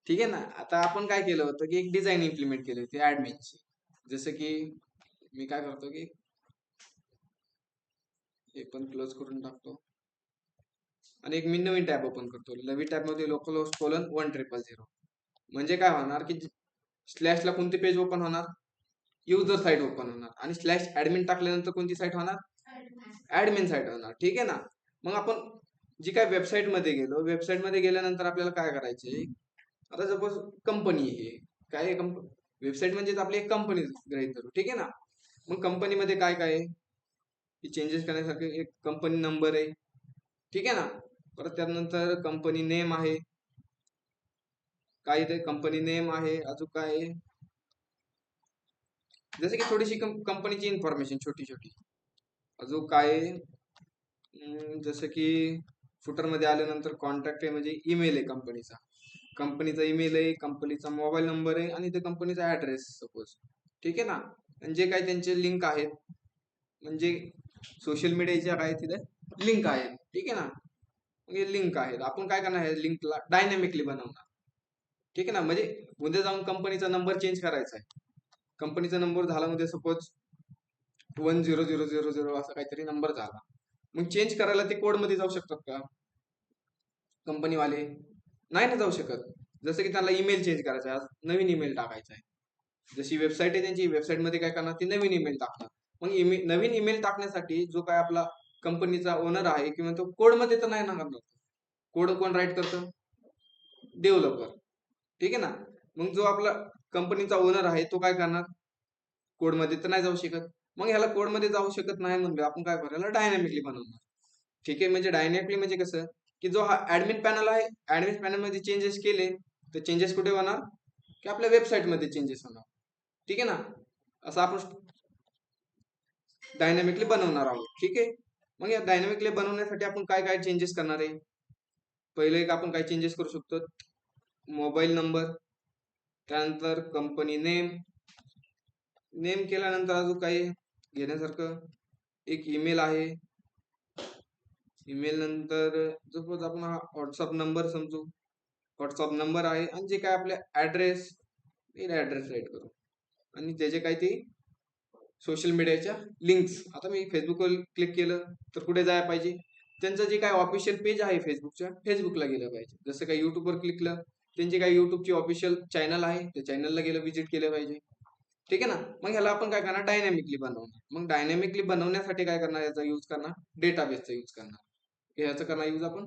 ठीक आहे ना. आता आपण काय केलं होतं की एक डिझाईन इम्प्लिमेंट केली होती ऍडमिनची. जसं की मी काय करतो की हे पण क्लोज करून टाकतो आणि एक मी नवीन टॅब ओपन करतो. नवीन टॅब मध्ये लोकल होस्ट कोलन 1000. म्हणजे काय होणार की स्लॅशला कोणती पेज ओपन होणार, युजर साईट ओपन होणार, आणि स्लॅश ऍडमिन टाकल्यानंतर कोणती साईट होणार, ऍडमिन साईट होणार. ठीक आहे ना. मग आपण जी काय वेबसाईट मध्ये गेलो, वेबसाईट मध्ये गेल्यानंतर आपल्याला काय करायचे, आता सपोज कंपनी आहे, काय वेबसाईट म्हणजे आपली एक कंपनी गृहीत धरू. ठीक आहे ना. मग कंपनीमध्ये काय काय आहे, चेंजेस करण्यासारखे एक कंपनी नंबर आहे. ठीक आहे ना. परत त्यानंतर कंपनी नेम आहे, काय ते कंपनी नेम आहे, अजून काय आहे, जसं की थोडीशी कंपनीची इन्फॉर्मेशन छोटी छोटी. अजून काय आहे, जसं की फुटर मध्ये आल्यानंतर कॉन्टॅक्ट आहे म्हणजे ईमेल आहे कंपनीचा, कंपनीचा ईमेल आहे, कंपनीचा मोबाईल नंबर आहे, आणि ते कंपनीचा ऍड्रेस सपोज. ठीक आहे ना. आणि जे काही त्यांचे लिंक आहेत, म्हणजे सोशल मीडियाच्या काय तिथे लिंक आहेत. ठीक आहे ना. मग हे लिंक आहेत, आपण काय करणार आहे, लिंकला डायनॅमिकली बनवणार. ठीक आहे ना. म्हणजे उद्या जाऊन कंपनीचा नंबर चेंज करायचा आहे, कंपनीचा नंबर झाला म्हणजे सपोज 100000 असा काहीतरी नंबर झाला, मग चेंज करायला ते कोड मध्ये जाऊ शकतात का कंपनीवाले? नाही ना जाऊ शकत. जसं की त्यांना ईमेल चेंज करायचा आहे, आज नवीन ईमेल टाकायचा आहे, जशी वेबसाईट आहे त्यांची, वेबसाईट मध्ये काय करणार, ती नवीन ईमेल टाकणार. मग नवीन ईमेल टाकण्यासाठी जो काय आपला कंपनीचा ओनर आहे किंवा तो कोड मध्ये तर नाही ना करणार. कोड कोण राईट करतं, डेव्हलपर. ठीक आहे ना. मग जो आपला कंपनीचा ओनर आहे तो काय करणार, कोड मध्ये तर नाही जाऊ शकत. मग ह्याला कोड मध्ये जाऊ शकत नाही म्हणजे आपण काय करायला डायनॅमिकली बनवणार. ठीक आहे. म्हणजे डायनॅमिकली म्हणजे कसं, की जो हा ऍडमिन पॅनल आहे, ऍडमिन पॅनल मध्ये चेंजेस केले तर चेंजेस कुठे होणार, की आपल्या वेबसाईट मध्ये चेंजेस होणार. ठीक आहे ना. असं आपण डायनॅमिकली बनवणार आहोत. ठीक आहे. मग या डायनॅमिकली बनवण्यासाठी आपण काय काय चेंजेस करणार आहे, पहिले एक आपण काय चेंजेस करू शकतो, मोबाईल नंबर, त्यानंतर कंपनी नेम, नेम केल्यानंतर अजून काही घेण्यासारखं एक ईमेल आहे, ईमेल नंतर सपोज आपण हा व्हॉट्सअप नंबर समजू, व्हॉट्सअप नंबर आहे, आणि जे काय आपले ऍड्रेस, ऍड्रेस राईट करू, आणि त्याचे काय ते सोशल मीडियाच्या लिंक्स. आता मी फेसबुकवर क्लिक केलं तर कुठे जायला पाहिजे, त्यांचं जे काय ऑफिशियल पेज आहे फेसबुकच्या, फेसबुकला गेलं पाहिजे. जसं काही युट्यूबवर क्लिक केलं, त्यांची काही युट्यूबची ऑफिशियल चॅनल आहे, त्या चॅनलला गेलं, व्हिजिट केलं पाहिजे. ठीक आहे ना. मग ह्याला आपण काय करणार, डायनॅमिकली बनवणार. मग डायनॅमिकली बनवण्यासाठी काय करणार, याचा यूज करणार, डेटाबेसचा यूज करणार. ह्याचं करणार यूज आपण,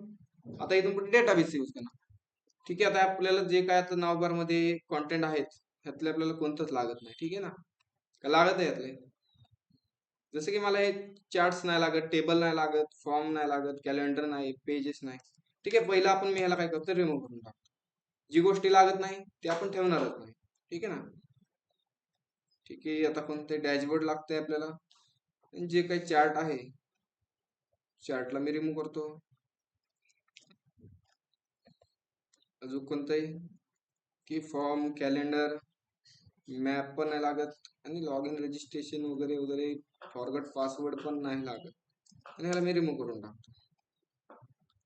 आता इथून पुढे डेटाबेसचा यूज करणार. ठीक आहे. आता आपल्याला जे काय आता नावबार मध्ये कॉन्टेंट आहेत ह्यातले आपल्याला कोणतंच लागत नाही. ठीक आहे ना. का लागत आहे यातले, जसं की मला हे चार्ट्स नाही लागत, टेबल नाही लागत, फॉर्म नाही लागत, कॅलेंडर नाही, पेजेस नाही. ठीक आहे. पहिला आपण मी ह्याला काय करतो, रिमूव्ह करून टाकतो. जी गोष्टी लागत नाही ते आपण ठेवणारच नाही. ठीक आहे ना. ठीक आहे. आता कोणते डॅशबोर्ड लागते आपल्याला, जे काही चार्ट आहे, चार्टला मी रिमूव्ह करतो. अजून कोणतंही की फॉर्म, कॅलेंडर, मॅप पण नाही लागत, आणि लॉग इन रजिस्ट्रेशन वगैरे वगैरे, फॉरगट पासवर्ड पण नाही लागत, आणि ह्याला मी रिमूव्ह करून टाकतो.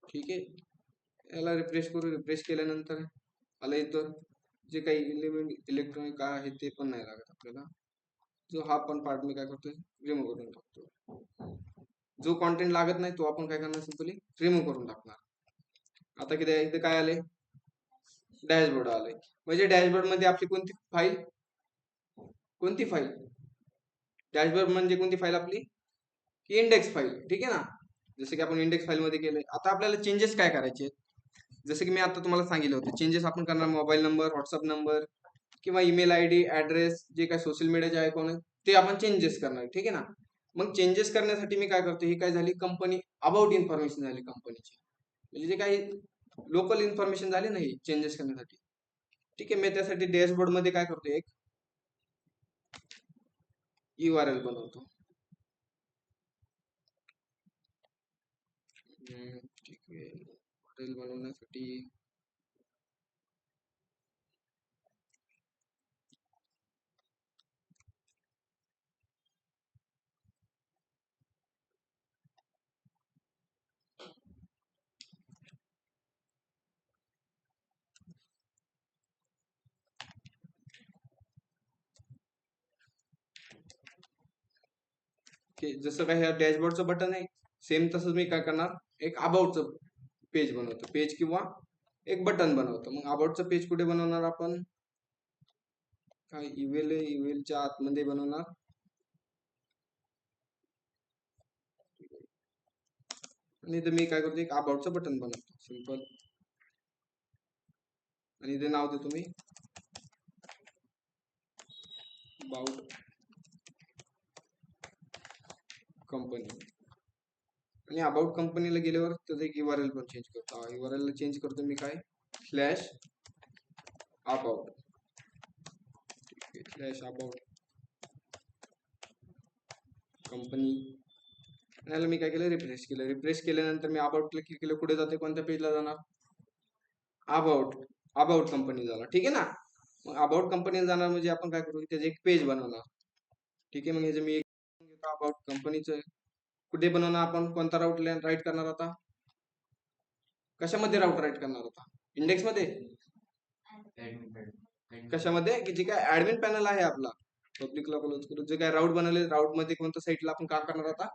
ठीक आहे. याला रिफ्रेश करू, रिफ्रेश केल्यानंतर आला इथं जे काही इलेक्ट्रॉनिक काय आहे ते पण नाही लागत आपल्याला. जो हा पण पार्ट मी काय करतोय, रिमूव्ह करून टाकतो. जो कॉन्टेंट लागत नाही तो आपण काय करणार, सिंपली रिमूव्ह करून टाकणार. आता किती इथे काय आले, डॅशबोर्ड आले. म्हणजे डॅशबोर्ड मध्ये आपली कोणती फाईल, कोणती फाईल, डॅशबोर्ड म्हणजे कोणती फाईल आपली, की इंडेक्स फाईल. ठीक आहे ना. जसं की आपण इंडेक्स फाईल मध्ये केलंय. आता आपल्याला चेंजेस काय करायचे, जसं की मी आता तुम्हाला सांगितलं होतं, चेंजेस आपण करणार मोबाईल नंबर, व्हॉट्सअप नंबर, किंवा ईमेल आयडी, ऍड्रेस, जे काय सोशल मीडियाचे आयकॉन आहे ते आपण चेंजेस करणार. ठीक आहे ना. मग चेंजेस करण्यासाठी मी काय करतो, ही काय झाली कंपनी अबाउट इन्फॉर्मेशन झाली कंपनीची, म्हणजे जे काही लोकल इन्फॉर्मेशन झाली नाही चेंजेस करण्यासाठी. ठीक आहे. मी त्यासाठी डॅशबोर्ड मध्ये काय करतो, एक URL बनवतो. ठीक आहे. URL बनवण्यासाठी की जसं काय ह्या डॅशबोर्डचं बटन आहे सेम तसंच मी काय करणार, एक अबाउटचं पेज बनवतो, पेज किंवा एक बटन बनवतो. मग अबाउटचं पेज कुठे बनवणार आपण, काय इमेल आहे, इमेलच्या आतमध्ये बनवणार. आणि इथे मी काय करतो, एक अबाउटचं बटन बनवतो सिंपल, आणि इथे नाव देतो मी अबाउट कंपनी. आणि अबाउट कंपनीला गेल्यावर त्याचं एक URL पण चेंज करतो. URL ला चेंज करतो मी काय, slash about, slash about company. याला मी काय केलं, रिफ्रेश केलं. रिफ्रेश केल्यानंतर मी अबाउटला क्लिक केलं, कुठे जाते, कोणत्या पेजला जाणार, अबाउट, अबाउट कंपनी झाला. ठीक आहे ना. मग अबाउट कंपनीला जाणार म्हणजे आपण काय करू, त्याचे एक पेज बनवणार. ठीक आहे. मग ह्याचे मी एक अबाउट कंपनीचं कुठे बनवणार आपण, कोणता राऊट राईट करणार आता, कशामध्ये राऊट राईट करणार होता, इंडेक्स मध्ये, कशामध्ये, की जे काय ऍडमिन पॅनल आहे आपला, पब्लिकला क्लोज करू, जे काय राऊट बनवले, राऊट मध्ये कोणत्या साईटला आपण काम करणार होता,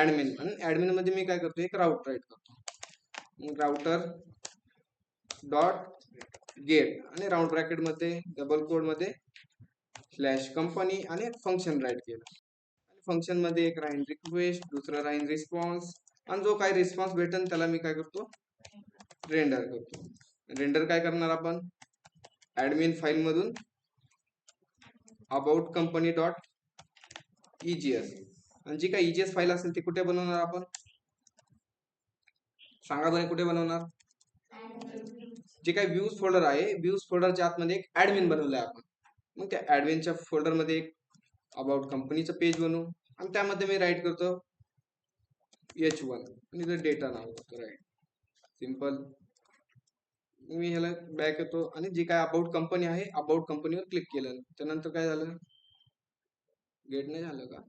ऍडमिन. आणि ऍडमिन मध्ये मी काय करतो, एक राऊट राईट करतो, राउटर डॉट गेट, आणि राऊंड ब्रॅकेट मध्ये डबल कोड मध्ये स्लॅश कंपनी, आणि एक फंक्शन राईट केलं. आणि फंक्शन मध्ये एक राहीन रिक्वेस्ट, दुसरं राहीन रिस्पॉन्स, आणि जो काय रिस्पॉन्स भेटेल त्याला मी काय करतो, रेंडर करतो. रेंडर काय करणार आपण, ऍडमिन फाईल मधून अबाउट कंपनी डॉट EGS, आणि जी काय EGS फाईल असेल ती कुठे बनवणार आपण, सांगा बरं कुठे बनवणार, जे काही व्ह्यूज फोल्डर आहे, व्ह्यूज फोल्डरच्या आतमध्ये एक ऍडमिन बनवलंय आपण. मग त्या ऍडमिनच्या फोल्डर मध्ये एक अबाउट कंपनीचं पेज बनवू, आणि त्यामध्ये मी राईट करतो H1, आणि डेटा नाव करतो राईट, सिंपल. मी ह्याला बॅक येतो, आणि जी काय अबाउट कंपनी आहे, अबाउट कंपनीवर क्लिक केलं, त्यानंतर काय झालं, गेट नाही झालं का,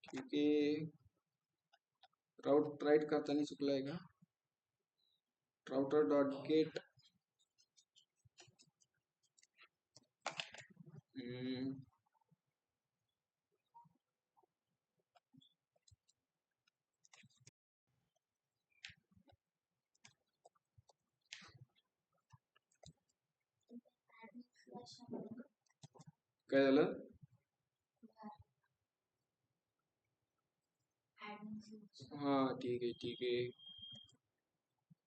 ठीक आहे. राऊट राईट करताना चुकलाय का, राउटर डॉट गेट, काय झालं, हा ठीक आहे ठीक आहे.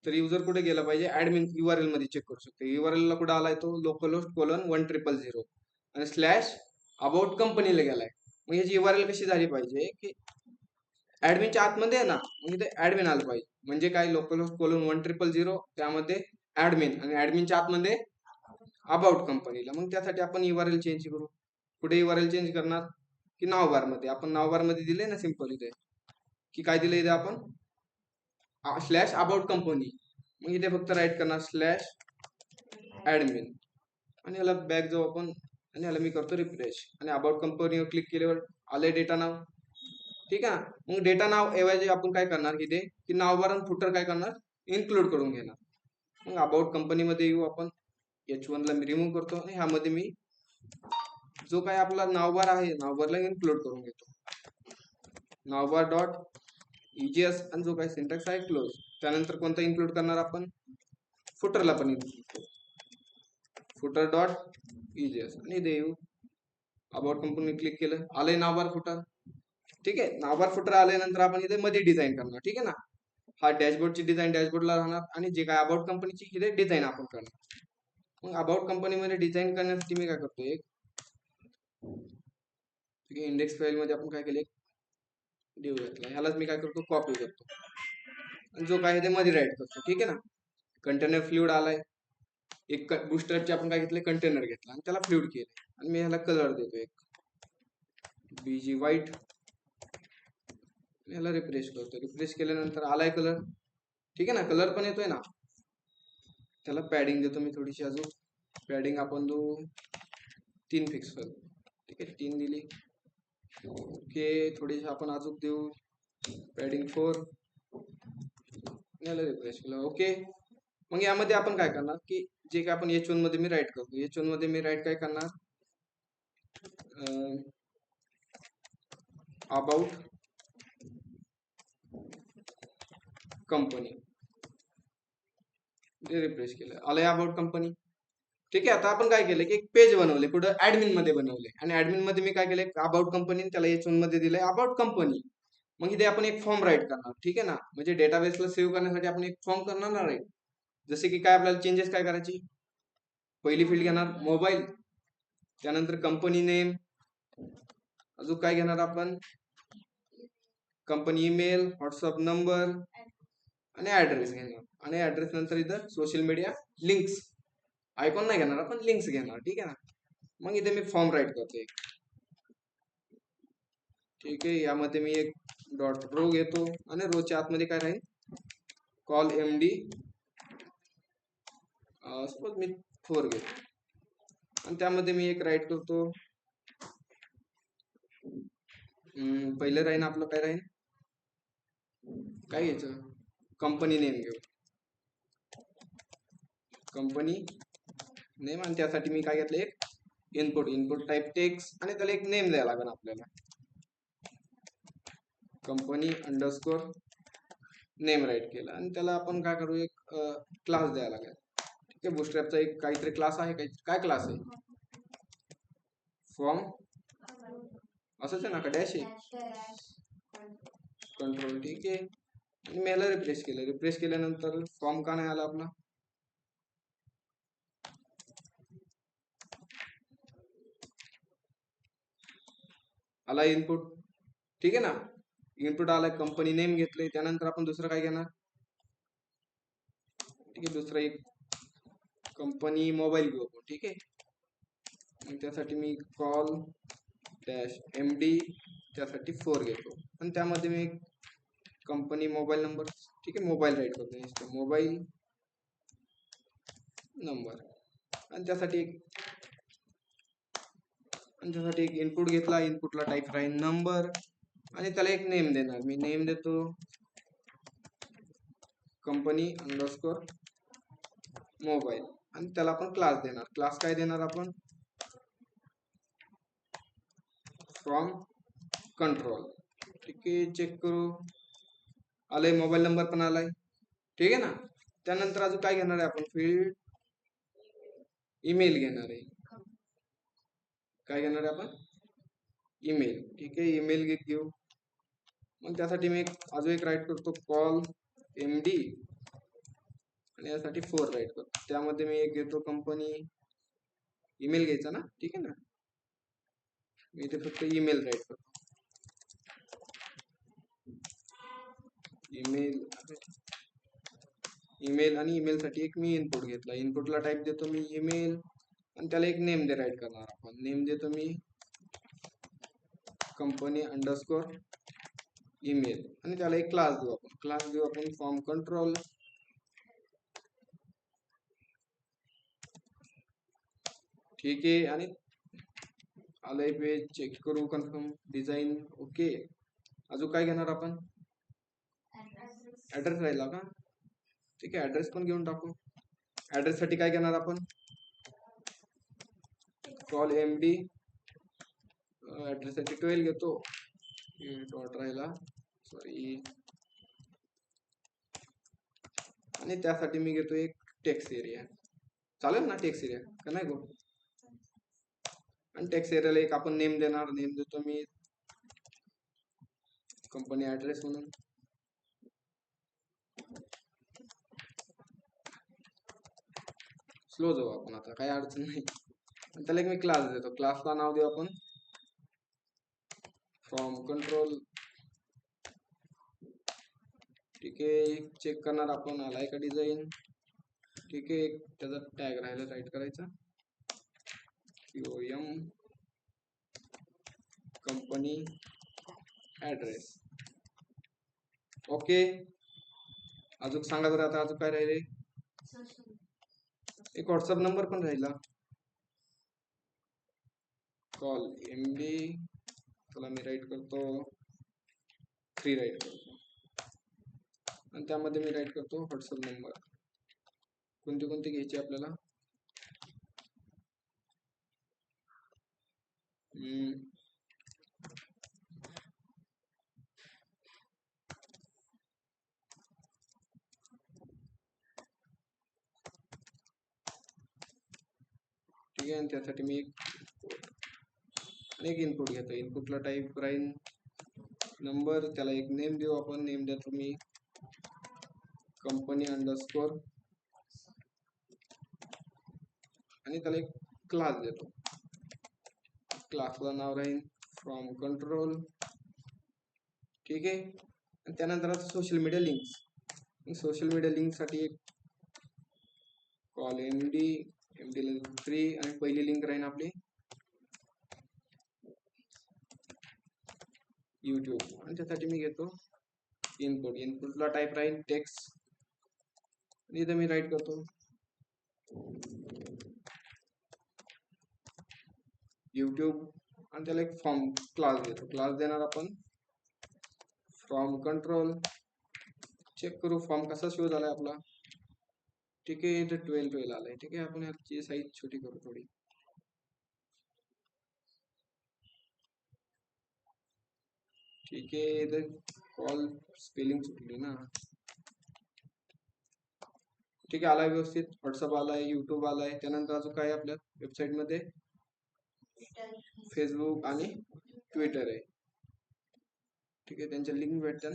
तर युजर कुठे गेला पाहिजे, ऍडमिन URL मध्ये चेक करू शकतो. URL ला कुठे आलाय तो, localhost:1000 आणि स्लॅश अबाउट कंपनीला गेलाय. मग याची URL कशी झाली पाहिजे, की ऍडमिनच्या आतमध्ये आहे ना, मग इथे ऍडमिन आलं पाहिजे. म्हणजे काय, localhost:1000 त्यामध्ये ऍडमिन, आणि ऍडमिनच्या आतमध्ये अबाउट कंपनीला. मग त्यासाठी आपण URL चेंज करू. कुठे URL चेंज करणार, की नाव बार मध्ये. आपण नाव बार मध्ये दिले ना सिंपल इथे, की काय दिलं इथे आपण, स्लॅश अबाउट कंपनी. मग इथे फक्त राईट करणार स्लॅश ऍडमिन, आणि याला बॅक जाऊ आपण, आणि याला मी करतो रिफ्रेश, आणि अबाउट कंपनीवर क्लिक केल्यावर आले डेटा नाव. ठीक आहे. मग डेटा नाव ऐवजी आपण काय करणार इथे, की नाव बार आणि फुटर काय करणार, इन्क्लूड करून घेणार. मग अबाउट कंपनी मध्ये येऊ आपण, H1 ला मी रिमूव्ह करतो, आणि ह्यामध्ये मी जो काय आपला नावबार आहे, नावबारला इन्क्लूड करून घेतो, नावबार डॉट EGS, आणि जो काही सिंटॅक्स आहे क्लोज. त्यानंतर कोणता इन्क्लूड करणार आपण, फुटरला पण इन्क्लूड करू, फुटर डॉट EGS, आणि इथे येऊ, अबाउट कंपनी क्लिक केलं, आलंय नावबार फुटर. ठीक आहे. नावबार फुटर आल्यानंतर आपण इथे मध्ये डिझाईन करणार. ठीक आहे ना. हा डॅशबोर्डची डिझाईन डॅशबोर्डला राहणार, आणि जे काय अबाउट कंपनीची इथे डिझाईन आपण करणार. मग अबाउट कंपनीमध्ये डिझाईन करण्यासाठी मी काय करतो, एक ठीक आहे, इंडेक्स फाईल मध्ये आपण काय केले, डिव घेतला, ह्यालाच मी काय करतो, कॉपी करतो, आणि जो काय ते मध्ये राईट करतो. ठीक आहे ना. कंटेनर फ्लुइड आलाय, एक बूस्टरचे आपण काय घेतले, कंटेनर घेतला, आणि त्याला फ्लुइड केले, आणि मी ह्याला कलर देतो एक BG व्हाईट, याला रिफ्रेश करतो. रिफ्रेश केल्यानंतर आलाय कलर. ठीक आहे ना, कलर पण येतोय ना. त्याला पॅडिंग देतो मी थोडीशी अजून, पॅडिंग आपण 3 फिक्स करू. ठीक आहे, 3 दिली. ओके, थोडीशी आपण अजून देऊ पॅडिंग 4, याला रिफ्रेश केलं. ओके. मग यामध्ये आपण काय करणार, की जे काय आपण H1 मध्ये मी राईट करतो, H1 मध्ये मी राईट काय करणार, अबाउट कंपनी, रिफ्रेश केलं, आलंय अबाउट कंपनी. ठीक आहे. आता आपण काय केलं की एक पेज बनवले, कुठं ऍडमिन मध्ये बनवले, आणि ऍडमिन मध्ये मी काय केलंय अबाउट कंपनी, त्याला H1 मध्ये दिलंय अबाउट कंपनी. मग इथे आपण एक फॉर्म राईट करणार. ठीक आहे ना, म्हणजे डेटाबेसला सेव्ह करण्यासाठी आपण एक फॉर्म करणार आहे. जसे की काय आपल्याला चेंजेस काय करायची, पहिली फील्ड घेणार मोबाईल, त्यानंतर कंपनी नेम, अजून काय घेणार आपण कंपनी ईमेल, व्हॉट्सअप नंबर आणि ऍड्रेस घेणार. आणि ऍड्रेस नंतर इथं सोशल मीडिया लिंक्स, आयकॉन नाही घेणार आपण, लिंक्स घेणार. ठीक आहे ना. मग इथे मी फॉर्म राईट करतोय. ठीक आहे. यामध्ये मी एक डॉट रो घेतो आणि रोच्या आतमध्ये काय राहील कॉल MD, सपोज मी 4 घेतो, आणि त्यामध्ये मी एक राईट करतो. पहिलं राहील आपलं काय राहील, काय घ्यायचं, कंपनी नेम घेऊ, कंपनी नेम. आणि त्यासाठी मी काय घेतलं एक इनपुट टाईप टेक्स्ट, आणि त्याला एक नेम द्यायला लागेल आपल्याला, कंपनी अंडरस्कोर नेम राईट केलं. आणि त्याला आपण काय करू, एक क्लास द्यायला लागेल. ठीक आहे. बुटस्ट्रॅपचा एक काहीतरी क्लास आहे, काय क्लास आहे, फॉर्म असंच आहे ना का डॅश आहे, कंट्रोल. ठीक आहे. आणि मी याला रिफ्रेश केलं, रिफ्रेश केल्यानंतर फॉर्म का नाही आला आपला, आला इनपुट. ठीक आहे ना, इनपुट आलाय, कंपनी नेम घेतलंय, त्यानंतर आपण दुसरं काय घेणार. ठीक आहे. दुसरं एक कंपनी मोबाईल घेऊ आपण. ठीक आहे. मग त्यासाठी मी कॉल डॅश MD, त्यासाठी 4 घेतो, आणि त्यामध्ये मी कंपनी मोबाईल नंबर. ठीक आहे. मोबाईल राईट करतो, मोबाईल नंबर. आणि त्यासाठी एक इनपुट घेतला, इनपुटला टाईप राहील नंबर, आणि त्याला एक नेम देणार. मी नेम देतो कंपनी अंडरस्कोर मोबाईल, आणि त्याला आपण क्लास देणार. क्लास काय देणार आपण, फ्रॉम कंट्रोल. ठीक आहे. चेक करू, आलंय, मोबाईल नंबर पण आलाय. ठीक आहे ना. त्यानंतर अजून काय घेणार आहे आपण, फील्ड ईमेल घेणार आहे. काय घेणार आहे आपण, ईमेल. ठीक आहे. ईमेल घेऊ. मग त्यासाठी मी अजून एक राईट करतो कॉल MD, आणि यासाठी 4 राईट करतो. त्यामध्ये मी एक घेतो कंपनी ईमेल घ्यायचा ना. ठीक आहे ना, मी इथे फक्त ईमेल राईट करतो, ईमेल. आणि ईमेल साठी एक मी इनपुट घेतला, इनपुटला टाईप देतो मी ईमेल, आणि त्याला एक नेम दे राईट करणार आपण. नेम देतो मी कंपनी अंडरस्कोर ईमेल, आणि त्याला एक क्लास देऊ आपण फॉर्म कंट्रोल. ठीक आहे. आणि आलंय पेज, चेक करू, कन्फर्म, डिझाईन ओके. अजून काय घेणार आपण, ऍड्रेस राहिला का. ठीक आहे. ऍड्रेस पण घेऊन टाकू. ऍड्रेस साठी काय घेणार आपण, कॉल MD, ऍड्रेस साठी 12 घेतो, डॉट राहिला, सॉरी. आणि त्यासाठी मी घेतो एक टेक्स्ट एरिया. चालेल ना टेक्स्ट एरिया का नाही गो. आणि टेक्स्ट एरियाला एक आपण नेम देणार. नेम देतो मी कंपनी ऍड्रेस म्हणून. स्लो जाऊ आपण, आता काही अडचण नाही. त्याला एक मी क्लास देतो, क्लासला नाव देऊ आपण फॉर्म कंट्रोल. ठीक आहे. चेक करणार आपण, आलाय का डिझाईन. ठीक आहे. त्याचा टॅग राहिला राईट करायचा, QM कंपनी ऍड्रेस. ओके. अजून सांगा बरं, आता अजून काय राहिले, एक व्हॉट्सअप नंबर पण राहिला, कॉल MD, त्याला मी राईट करतो 3 राईट करतो, आणि त्यामध्ये मी राईट करतो व्हॉट्सअप नंबर. कोणते घ्यायचे आपल्याला, ठीक आहे. आणि त्यासाठी मी एक इनपुट घेतो. इनपुटला टाईप राहील नंबर, त्याला एक नेम देऊ आपण. नेम देतो मी कंपनी अंडरस्कोर आणि त्याला एक क्लास देतो. क्लासला नाव राहील फ्रॉम कंट्रोल. ठीक आहे. आणि त्यानंतर आता social media links. Social media link साठी एक कॉल एमडी 3 आणि पहिली लिंक राहील आपली यूट्यूब. आणि त्यासाठी मी घेतो इनपुट. इनपुटला टाईप राहील टेक्स्ट. इथं मी राईट करतो यूट्यूब आणि त्याला एक फॉर्म क्लास देतो. क्लास देणार आपण फ्रॉम कंट्रोल. चेक करू फॉर्म कसा शो झालाय आपला. ठीक आहे. इथं 12 आलाय. ठीक आहे. आपण याची साईज छोटी करू थोडी. ठीक आहे. इथं कॉल स्पेलिंग चुकली ना. ठीक आहे. आलाय व्यवस्थित. व्हॉट्सअप आलाय, युट्यूब आलाय. त्यानंतर अजून काय आपल्या वेबसाईट मध्ये फेसबुक आणि ट्विटर आहे. ठीक आहे. त्यांच्या लिंक भेटतात.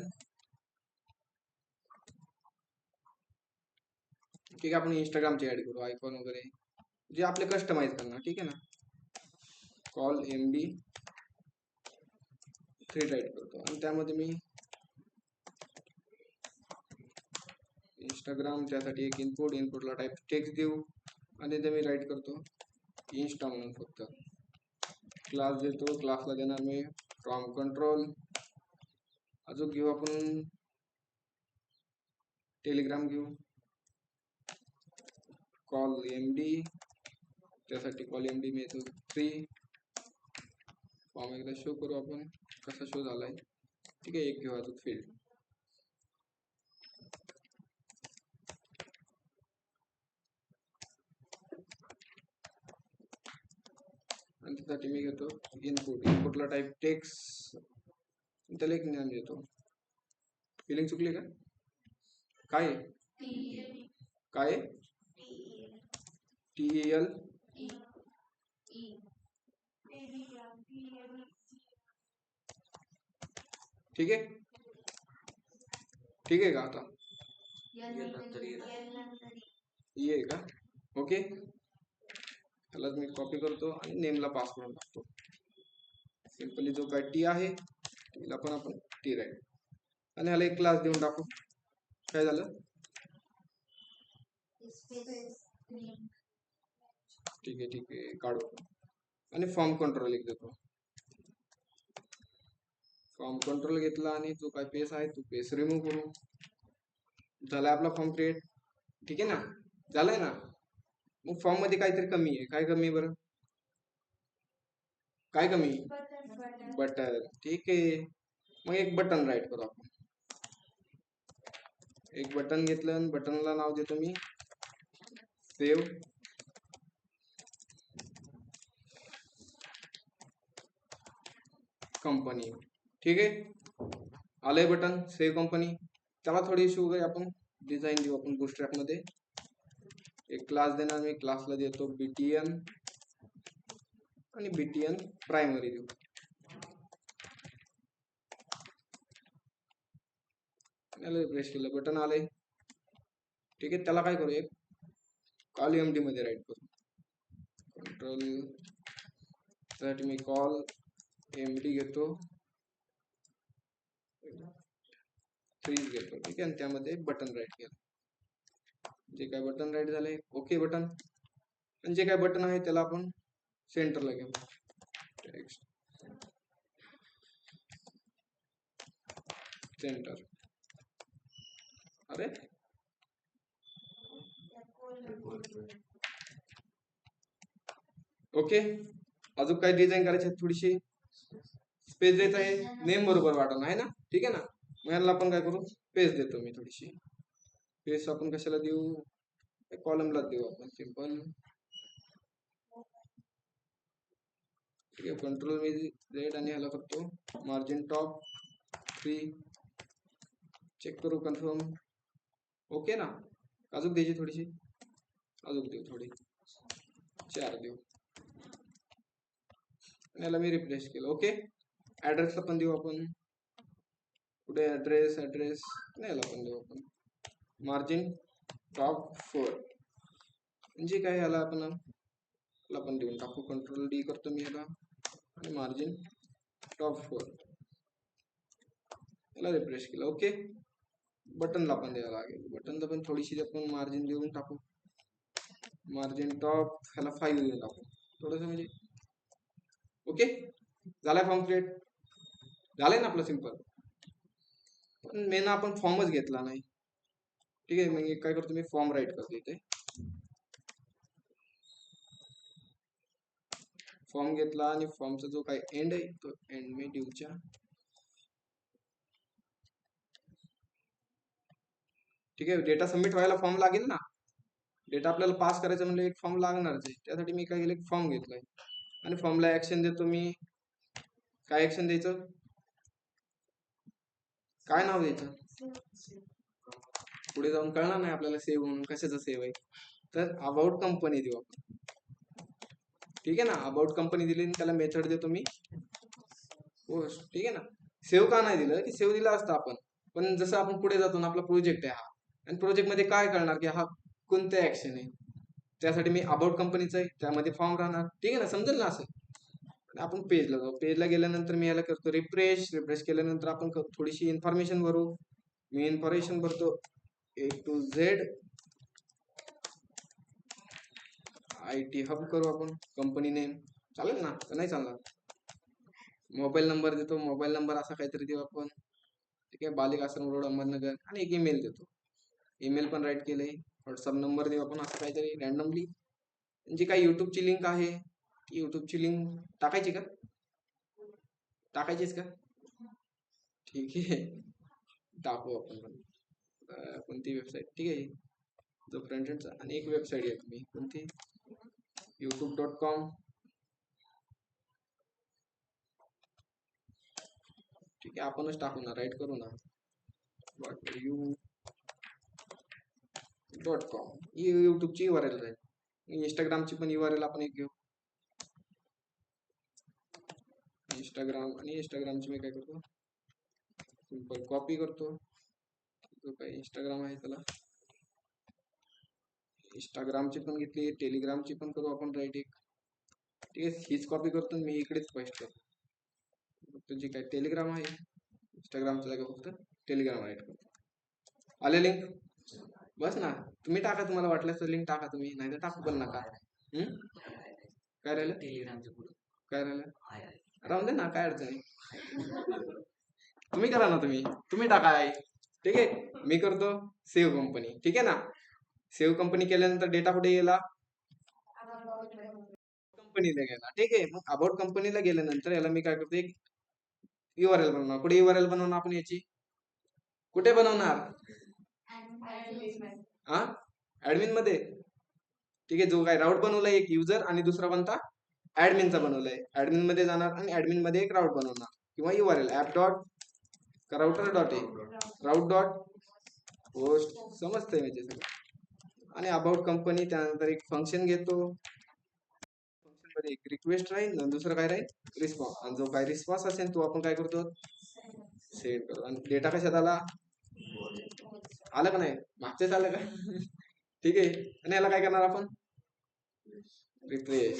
ठीक आहे. आपण इंस्टाग्रामची ऍड करू आयकॉन वगैरे जे आपले कस्टमाइज करणार. ठीक आहे ना. कॉल एमडी 3 टाईप करतो आणि त्यामध्ये मी इंस्टाग्राम. त्यासाठी एक इनपुट. इनपुटला टाईप टेक्स्ट देऊ आणि ते मी राईट करतो इंस्टा म्हणून फक्त. क्लास देतो. क्लासला देणार मी फ्रॉम कंट्रोल. अजून घेऊ आपण टेलिग्राम घेऊ कॉल एमडी. त्यासाठी कॉल एमडी मी येतो 3. फॉर्म एकदा शो करू आपण कसा शो झालाय. ठीक आहे. एक घेऊ अजून फील्ड. आणि त्यासाठी मी घेतो इनपुट. इनपुटला टाईप टेक्स्ट. त्याला एक नाम देतो. फिलिंग चुकली का. काय काय TEL. ठीक आहे. ठीक आहे का. आता ये का. ओके. त्याला मी कॉपी करतो आणि नेमला पास करून टाकतो. सिंपली जो काय टी आहे तिला पण आपण टी राईट आणि ह्याला एक क्लास देऊन टाकू. काय झालं. ठीक आहे. ठीक आहे. काढू आणि फॉर्म कंट्रोल एक देतो. फॉर्म कंट्रोल घेतला आणि जो काय पेज आहे तो पेज रिमूव्ह करू. झाला आपला फॉर्म क्रिएट. ठीक आहे ना. झालाय ना. मग फॉर्म मध्ये काहीतरी कमी आहे. काय कमी आहे बरं. काय कमी. बटन. ठीक आहे. मग एक बटन राईट करू आपण. एक बटन घेतलं आणि बटनला नाव देतो मी सेव्ह कंपनी. ठीक आहे. आलंय बटन सेव्ह कंपनी. त्याला थोडी इश्यू वगैरे आपण डिझाईन देऊ आपण बूटस्ट्रॅप मध्ये. एक क्लास देणार मी. क्लासला देतो BTN आणि BTN प्रायमरी देऊ. प्रेस केलं बटन आलंय. ठीक आहे. त्याला काय करू एक कॉल एमडी मध्ये राईट करू. कंट्रोल. त्यासाठी मी कॉल एमडी घेतो 3 घेतो. ठीक आहे. आणि त्यामध्ये बटन राईट केलं. जे काय बटन राईट झाले ओके बटन. आणि जे काय बटन आहे त्याला आपण सेंटरला घेऊ. सेंटर. अरे ओके. अजून काय डिझाईन करायची थोडीशी स्पेस देत आहे. नेम बरोबर वाटण आहे ना. ठीक आहे ना. मग याला आपण काय करू स्पेस देतो मी थोडीशी. स्पेस आपण कशाला देऊ. कॉलमला देऊ आपण सिंपल. ठीक आहे. कंट्रोल मी Z आणि ह्याला करतो मार्जिन टॉप 3. चेक करू कन्फर्म. ओके ना. अजून द्यायची थोडीशी. अजून देऊ थोडी 4 देऊ. आणि याला मी रिफ्रेश केलं. ओके, ऍड्रेसला पण देऊ आपण, पुढे ऍड्रेस ऍड्रेस याला पण देऊ आपण मार्जिन टॉप 4. म्हणजे काय, याला आपण देऊन टाकू. कंट्रोल डी करतो मी याला आणि मार्जिन टॉप 4 याला रिफ्रेश केलं. ओके, बटनला पण द्यावं लागेल. बटनला पण थोडीशी आपण मार्जिन देऊन टाकू. मार्जिन टॉप ह्याला 5 देऊन टाकू थोडस म्हणजे. ओके, झालाय फॉर्म क्रिएट. झालंय ना आपलं सिंपल. पण मेन आपण फॉर्मच घेतला नाही. ठीक आहे, मग काय करतो मी, फॉर्म राईट करतो इथे. फॉर्म घेतला आणि फॉर्मचा जो काही एंड आहे तो एंड मी ड्यूच्या ठीक आहे. डेटा सबमिट व्हायला फॉर्म लागेल ना. डेटा आपल्याला पास करायचं म्हणजे एक फॉर्म लागणारच आहे. त्यासाठी मी काय केलं, एक फॉर्म घेतलाय आणि फॉर्मला ऍक्शन देतो मी. काय ऍक्शन द्यायचं, काय नाव द्यायचं, पुढे जाऊन कळणार नाही आपल्याला सेव्ह म्हणून कशाचं सेव्ह आहे. तर अबाउट कंपनी देऊ आपण. ठीक आहे ना, अबाउट कंपनी दिली आणि त्याला मेथड देतो मी पोस्ट. ठीक आहे ना. सेव्ह का नाही दिलं, की सेव्ह दिला असतं आपण, पण जसं आपण पुढे जातो ना, आपला प्रोजेक्ट आहे हा, आणि प्रोजेक्ट मध्ये काय करणार की हा कोणते ऍक्शन आहे, त्यासाठी मी अबाउट कंपनीचं आहे, त्यामध्ये फॉर्म राहणार. ठीक आहे ना, समजेल ना असं. आपण पेजला जाऊ. पेजला गेल्यानंतर मी याला करतो रिफ्रेश. रिफ्रेश केल्यानंतर आपण थोडीशी इन्फॉर्मेशन भरू. मी इन्फॉर्मेशन भरतो A to Z. IT hub करू आपण. कंपनी नेम चालेल ना, का नाही चालणार. मोबाईल नंबर देतो, मोबाईल नंबर असा काहीतरी देऊ आपण. ठीक आहे, बालिक आश्रम रोड अहमदनगर. आणि एक ईमेल देतो. ईमेल पण राईट केलंय. व्हॉट्सअप नंबर देऊ आपण असं काहीतरी रॅन्डमली. जी काही युट्यूबची लिंक आहे, युट्यूबची लिंक टाकायची का, टाकायचीच का, ठीक आहे टाकू आपण पण. कोणती वेबसाईट, ठीक आहे, जो फ्रंट एंडचा. आणि एक वेबसाईट आहे तुम्ही कोणती, youtube.com. ठीक आहे, आपणच टाकू ना, राईट करू ना, u.com. ही युट्यूबची URL राहील. इंस्टाग्रामची पण URL आपण एक घेऊ, इंस्टाग्राम. आणि इंस्टाग्रामची मी काय करतो, सिंपल कॉपी करतो. जो काही इंस्टाग्राम आहे त्याला, इंस्टाग्रामची पण घेतली, टेलिग्रामची पण करू आपण राईट एक. ठीक आहे, हीच कॉपी करतो मी इकडेच पेस्ट करतो. फक्त जी काय टेलिग्राम आहे, इंस्टाग्रामच्या जागा फक्त टेलिग्राम राईट करतो. आले लिंक, बस ना. तुम्ही टाका, तुम्हाला वाटल्यास तर लिंक टाका तुम्ही, नाही तर टाकू पण नका. काय राहिलं, टेलिग्रामचं काय राहिलं, राहून दे ना, काय अडचण आहे. तुम्ही करा ना, तुम्ही टाका आहे. ठीक आहे, मी करतो सेव्ह कंपनी. ठीक आहे ना, सेव्ह कंपनी केल्यानंतर डेटा कुठे गेला, कंपनीला गेला. ठीक आहे, मग अबाउट कंपनीला गेल्यानंतर याला मी काय करतो, एक URL बनवणार. कुठे URL बनवणार आपण याची, कुठे बनवणार, हा ऍडमिन मध्ये. ठीक आहे, जो काय राऊट बनवलाय एक युजर आणि दुसरा कोणता ऍडमिनचा बनवलाय. ऍडमिन मध्ये जाणार आणि ऍडमिन मध्ये एक राऊट बनवणार किंवा URL app dot router dot route dot host. समजतंय म्हणजे सगळं. आणि अबाउट कंपनी, त्यानंतर एक फंक्शन घेतो. फंक्शन मध्ये एक रिक्वेस्ट राहील आणि दुसरं काय राहील, रिस्पॉन्स. आणि जो काय रिस्पॉन्स असेल तो आपण काय करतो, सेंड करतो. आणि डेटा कशात आला, आलं का नाही, मागचेच आलं का. ठीक आहे, आणि याला काय करणार आपण, रिफ्रेश.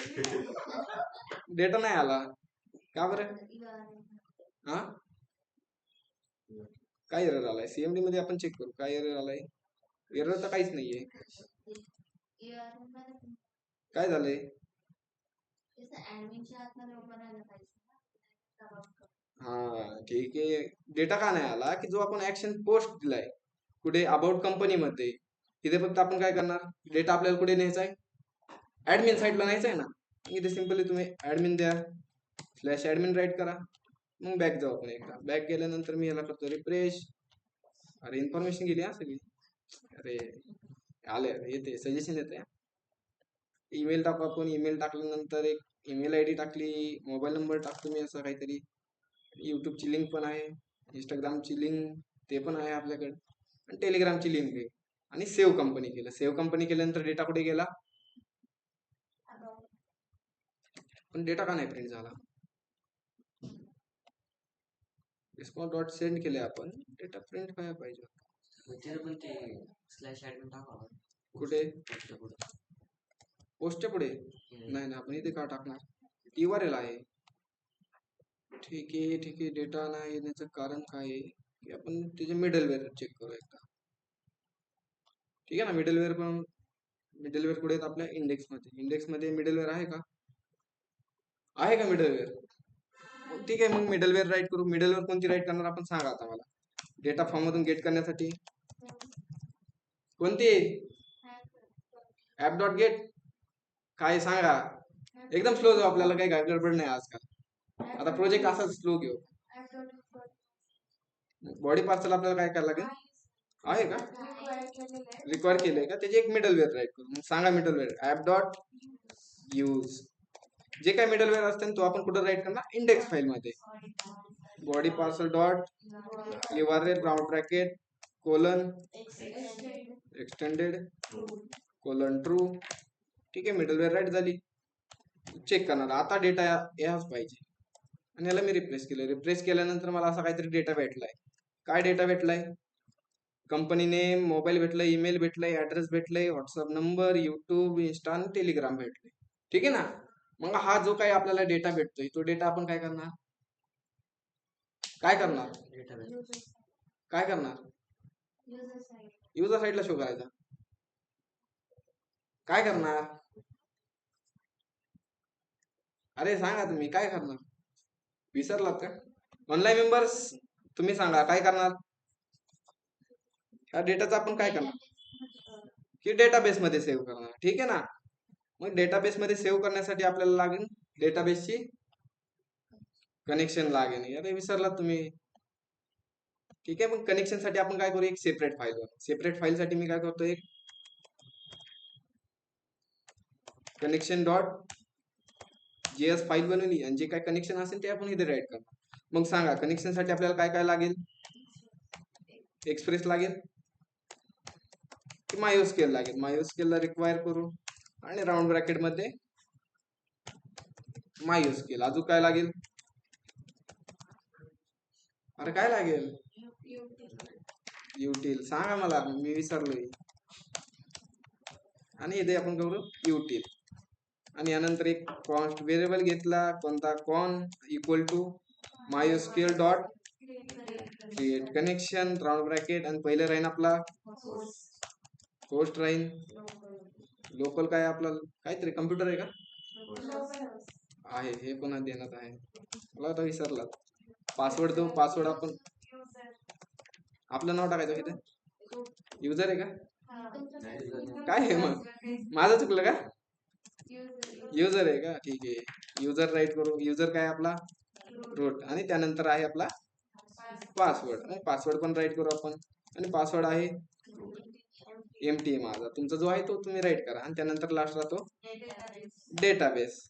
डेटा नाही आला का बरं, हा काय एरर आलाय. CMD मध्ये आपण चेक करू काय एरर आलाय. एरर तर काहीच नाहीये. काय झालंय, हा ठीक आहे. डेटा का नाही आला, की जो आपण ऍक्शन पोस्ट दिलाय कुठे अबाउट कंपनी मध्ये, तिथे फक्त आपण काय करणार, डेटा आपल्याला कुठे न्यायचा आहे, ऍडमिन साईडला न्यायचा आहे ना. इथे सिंपली तुम्ही ऍडमिन द्या, स्लॅश ऍडमिन राईट करा. मग बॅक जाऊ आपण एकदा. बॅक गेल्यानंतर मी याला करतो रिफ्रेश. अरे इन्फॉर्मेशन गेली हा सगळी. अरे आले, येते सजेशन येते. ईमेल टाकू आपण. ईमेल टाकल्यानंतर एक ईमेल ID टाकली, मोबाईल नंबर टाकतो मी असं काहीतरी. युट्यूबची लिंक पण आहे, इंस्टाग्रामची लिंक ते पण आहे आपल्याकडे, आणि टेलिग्रामची लिंक आहे. आणि सेव्ह कंपनी केलं. सेव्ह कंपनी केल्यानंतर डेटा कुठे गेला, पण डेटा का नाही प्रिंट झाला, रिस्पॉन्स डॉट सेंड केले आपण, डेटा प्रिंट व्हायला पाहिजे. पण ते स्लॅश ऍडमिन टाकावं कुठे? पोस्टच्या पुढे. पोस्टच्या पुढे नाही ना, आपण इथे का टाकणार? URL आहे. ठीक आहे ठीक आहे. डेटा नाही येण्याचं कारण काय आहे की आपण त्याचे मिडलवेअर चेक करू एकदा. ठीक आहे ना. मिडलवेअर कुठे आहेत? आपल्या इंडेक्समध्ये मिडलवेअर आहे का? आहे का मिडलवेअर? ठीक आहे, मग मिडलवेअर राईट करू. मिडलवेअर कोणती राईट करणार आपण सांगा आता मला. डेटा फॉर्म मधून गेट करण्यासाठी कोणती? App dot gate. काय सांगा? एकदम स्लो जाऊ, आपल्याला काही गडबड नाही आजकाल. आता प्रोजेक्ट असाच स्लो घेऊ. बॉडी पार्सल आपल्याला काय करायला लागेल? आहे का? रिक्वायर केलंय का? त्याची एक मिडलवेअर राईट करू. मग सांगा मिडलवेअर. App dot use. जे काय मिडलवेअर असते तो आपण कुठं राईट करणार? इंडेक्स फाईल मध्ये. Body parcel dot URL round bracket colon extended colon true. ठीक आहे, मिडलवेअर राईट झाली. चेक करणार आता डेटा याच पाहिजे, आणि याला मी रिप्लेस केलं. रिप्लेस केल्यानंतर मला असा काहीतरी डेटा भेटलाय. काय डेटा भेटलाय? कंपनी नेम, मोबाईल भेटलाय, ईमेल भेटलाय, ऍड्रेस भेटलाय, व्हॉट्सअप नंबर, युट्यूब, इंस्टा आणि टेलिग्राम भेटले. ठीक आहे ना. मग हा जो काही आपल्याला डेटा भेटतोय तो डेटा आपण काय करणार? काय करणार? काय करणार? युजर साईडला शो करायचा. काय करणार? अरे सांगा तुम्ही काय करणार? विसरलात का? ऑनलाईन मेंबर्स तुम्ही सांगा काय करणार? या डेटाचा आपण काय करणार? की डेटाबेस मध्ये सेव्ह करणार. ठीक आहे ना. मग डेटाबेस मध्ये सेव्ह करण्यासाठी आपल्याला लागेल डेटाबेसची कनेक्शन लागेल. अरे विसरलात तुम्ही. ठीक आहे, मग कनेक्शन साठी आपण काय करू? एक सेपरेट फाईल बनवू. सेपरेट फाईल साठी मी काय करतो? एक कनेक्शन डॉट JS फाईल बनवली, आणि जे काय कनेक्शन असेल ते आपण इथे राईट करणार. मग सांगा कनेक्शन साठी आपल्याला काय काय लागेल? एक्सप्रेस लागेल की मायोस्केल लागेल? मायोस्केलला रिक्वायर करू, आणि राऊंड ब्रॅकेट मध्ये मायोस्केल. अजून काय लागेल? अरे काय लागेल? युटील. सांगा मला, मी विसरलोय. आणि इथे आपण करू युटील, आणि यानंतर एक कॉन्स्ट व्हेरिएबल घेतला. कोणता? Con equal to MySQL dot create connection round bracket, आणि पहिलं राहीन आपला होस्ट राहीन. लोकल काय आपला काहीतरी कम्प्युटर आहे का? आहे, हे पण देण्यात आहे. मला आता विसरला. पासवर्ड देऊ. पासवर्ड आपण आपलं नाव टाकायचं तिथे. युजर आहे का? काय आहे मग? माझं चुकलं का? युजर आहे का? ठीक आहे, युजर राईट करू. युजर काय आपला? रूट, आणि त्यानंतर आहे आपला पासवर्ड. पासवर्ड पण राईट करू आपण, आणि पासवर्ड आहे एमटी माझा. तुमचा जो आहे तो तुम्ही राईट करा, आणि त्यानंतर लास्ट राहतो डेटाबेस.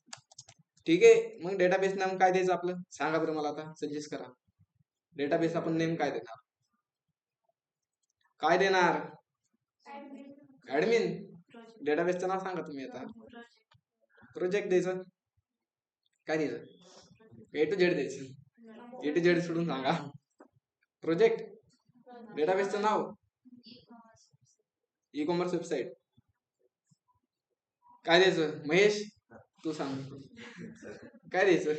ठीक आहे, मग डेटाबेस नाम काय द्यायचं आपलं? सांगा बरं मला, आता सजेस्ट करा. डेटाबेस आपण नेम काय देणार? काय देणार? ऍडमिन. डेटाबेसचं नाव सांगा तुम्ही आता. प्रोजेक्ट द्यायचं. काय द्यायचं? A to Z द्यायचं. A to Z सोडून सांगा. प्रोजेक्ट. डेटाबेसचं नाव ई कॉमर्स वेबसाईट. काय द्यायचं? महेश तू सांग. काय द्यायचं?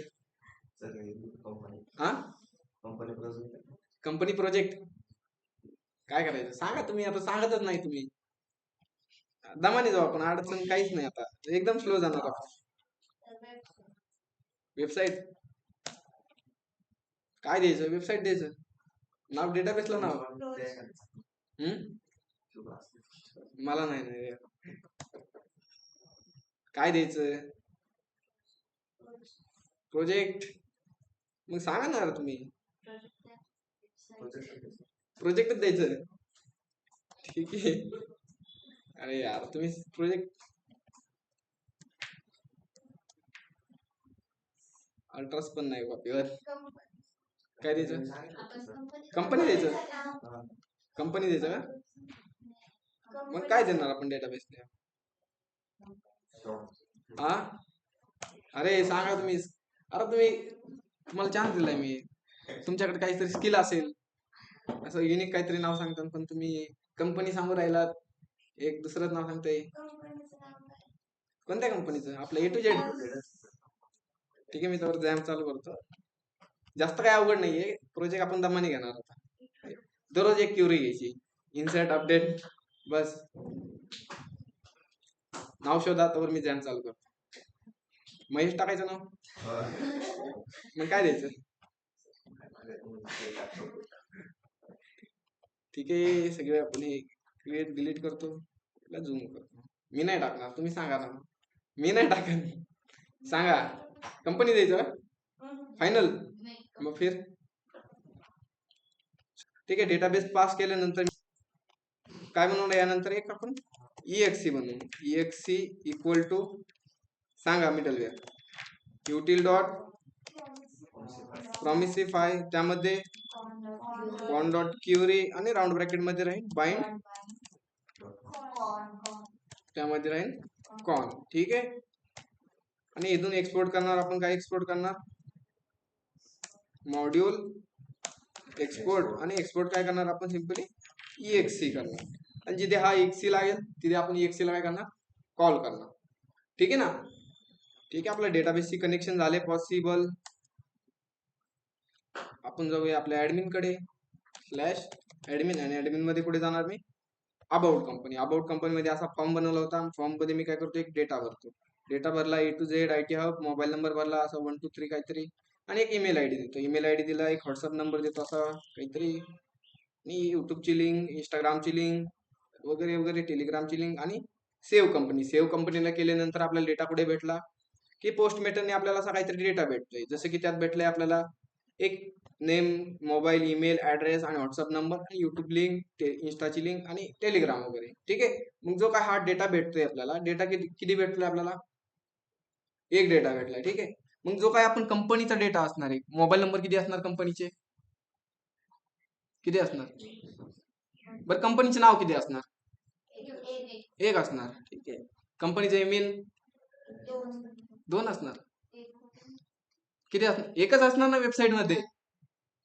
हा, कंपनी प्रोजेक्ट. काय करायचं सांगा तुम्ही, आता सांगतच नाही तुम्ही. दमाने जाऊ आपण, अडचण काहीच नाही. आता एकदम स्लो जाणार आपण. वेबसाईट. काय द्यायचं? वेबसाईट द्यायचं. नाव डेटाबेसला नाव. मला नाही. काय द्यायचं? प्रोजेक्ट. मग सांगा ना तुम्ही. प्रोजेक्टच द्यायचं. ठीक आहे. अरे यार तुम्ही प्रोजेक्ट. अल्ट्रास पण नाही कॉपीवर. काय द्यायचं? कंपनी द्यायचं. कंपनी द्यायचं का? मग काय देणार आपण डेटाबेसने? हा, अरे सांगा तुम्ही. अरे तुम्हाला चान्स दिलाय मी. तुमच्याकडे काहीतरी स्किल असेल, असं युनिक काहीतरी नाव सांगता, पण तुम्ही कंपनी सांगू राहिलात एक दुसरंच नाव सांगताय. कोणत्या कंपनीचं? आपलं A to Z. ठीक आहे, मी तर जॅम चालू करतो. जास्त काही अवघड नाहीये, प्रोजेक्ट आपण दमाने घेणार आता. दररोज एक क्युरी घ्यायची, इन्सर्ट अपडेट, बस. नाव शोधा, तर मी जॅम चालू करतो. महेश टाकायचं नाव, मग काय द्यायचं? ठीक आहे, सगळे आपण हे क्रिएट डिलीट करतो, झूम करतो. मी नाही टाकणार, तुम्ही सांगा ना. मी नाही टाकत, सांगा. कंपनी द्यायचं फायनल, मग फिर ठीक आहे. डेटाबेस पास केल्यानंतर काय बनवलं, यानंतर एक आपण EXE बनवू. EXE इक्वल टू सांगा मिडलवेअर util डॉट प्रॉमिसिफाय, त्यामध्ये कॉन डॉट क्युरी आणि राऊंड ब्रॅकेट मध्ये राहील बाइंड, त्यामध्ये राहील कॉन. ठीक आहे, आणि इथून एक्सपोर्ट करणार आपण. काय एक्सपोर्ट करणार? मॉड्यूल एक्सपोर्ट, आणि एक्सपोर्ट काय करणार आपण? सिंपली EXE करणार, आणि जिथे हा EXE लागेल तिथे आपण EXE ला काय करणार? कॉल करणार. ठीक आहे ना? ठीक आहे, आपल्या डेटाबेसची कनेक्शन झाले पॉसिबल. आपण जाऊया आपल्या ऍडमिन कडे, स्लॅश ऍडमिन, आणि ऍडमिन मध्ये कुठे जाणार मी? About company. अबाउट कंपनी मध्ये असा फॉर्म बनवला होता. फॉर्म मध्ये मी काय करतो, एक डेटा भरतो. डेटा भरला, A to Z IT hub, mobile number भरला असा 1 2 3 काहीतरी, आणि एक ईमेल आयडी देतो. ईमेल आयडी दिला, एक व्हॉट्सअप नंबर देतो असा काहीतरी, आणि युट्यूबची लिंक, इंस्टाग्रामची लिंक वगैरे वगैरे, टेलिग्रामची लिंक, आणि सेव्ह कंपनी. सेव्ह कंपनीला केल्यानंतर आपल्याला डेटा कुठे भेटला की पोस्ट मेटरने आपल्याला असा काहीतरी डेटा भेटतोय. जसं की त्यात भेटलंय आपल्याला एक नेम, मोबाईल, ईमेल ऍड्रेस, आणि व्हॉट्सअप नंबर, आणि युट्यूब लिंक, इंस्टाची लिंक, आणि टेलिग्राम वगैरे. ठीक आहे, मग जो काय हा डेटा भेटतोय आपल्याला, डेटा किती भेटतोय आपल्याला? एक डेटा भेटलाय. ठीक आहे, मग जो काय आपण कंपनीचा डेटा असणार आहे, मोबाईल नंबर किती असणार कंपनीचे? किती असणार? बरं, कंपनीचे नाव किती असणार? एक असणार. ठीक आहे, कंपनीचा ईमेल 2 असणार. किती असणार? एकच असणार ना वेबसाईट मध्ये.